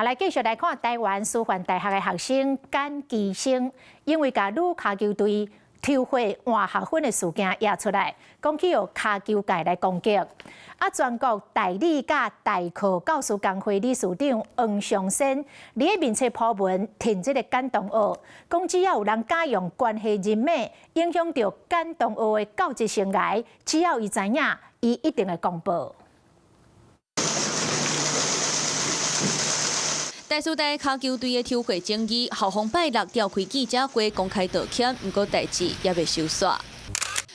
来继续来看台湾师范大学的学生简基生，因为甲女骹球队抽血换学分的事件也出来，讲起由骹球界来攻击。全国代理甲代课教师工会理事长黄尚先伫面册铺文挺这个简同学，讲只要有人敢用关系人脉影响到简同学的教职生涯，只要伊知影，伊一定会公布。 台师大骹球队的抽血争议，校方拜六召开记者会公开道歉，不过代志也未收煞。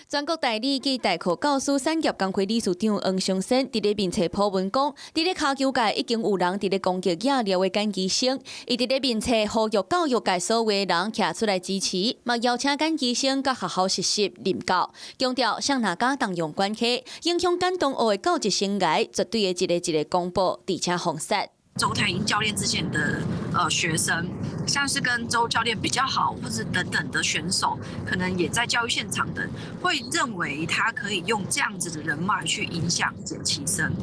全国代理暨代课教师产业工会理事长黄尚先伫咧面册铺文讲，伫咧骹球界已经有人伫咧攻击野寮的简基生，伊伫咧面册呼吁教育界所有人徛出来支持，嘛邀请简基生甲学校实习任教，强调向哪家动用关系，影响简同学的教职生涯，绝对会一个公布，而且封杀。 周泰英教练之前的学生，像是跟周教练比较好，或是等等的选手，可能也在教育现场的，会认为他可以用这样子的人脉去影响简其生。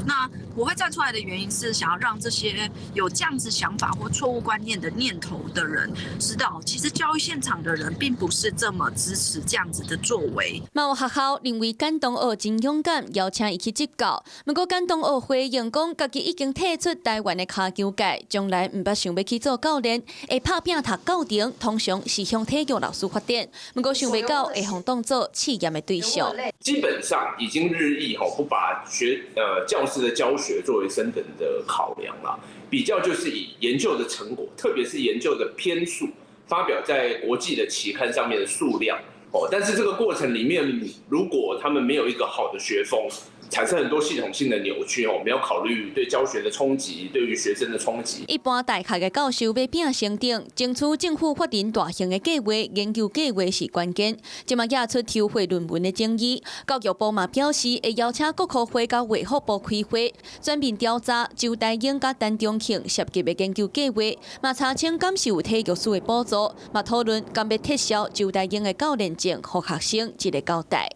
那我会站出来的原因是想要让这些有这样子想法或错误观念的念头的人知道，其实教育现场的人并不是这么支持这样子的作为。嘛有学校认为简同学真勇敢，邀请伊去执教。不过简同学回应讲，家己已经退出台湾的骹球界，将来唔捌想要去做教练，会拍拼读教程，通常是向体育老师发展。不过想袂到会互当作试验的对象。基本上已经日益不把教师的教学作为升等的考量了，比较就是以研究的成果，特别是研究的篇数，发表在国际的期刊上面的数量。但是这个过程里面，如果他们没有一个好的学风，产生很多系统性的扭曲我们要考虑对教学的冲击，对于学生的冲击。一般大学的教授要拼升等，争取政府发展大型的计划，研究计划是关键。即马惹出抽血论文的争议，教育部嘛表示会邀请国科会甲卫福部开会，全面调查周台英甲陈中庆涉及的研究计划，嘛查清敢是有体育署的补助，嘛讨论敢要撤销周台英的教练证，互学生一个交代。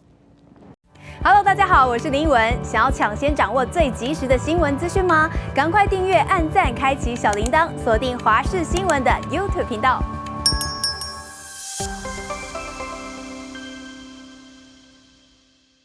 Hello， 大家好，我是林依文。想要抢先掌握最及时的新闻资讯吗？赶快订阅、按赞、开启小铃铛，锁定华视新闻的 YouTube 频道。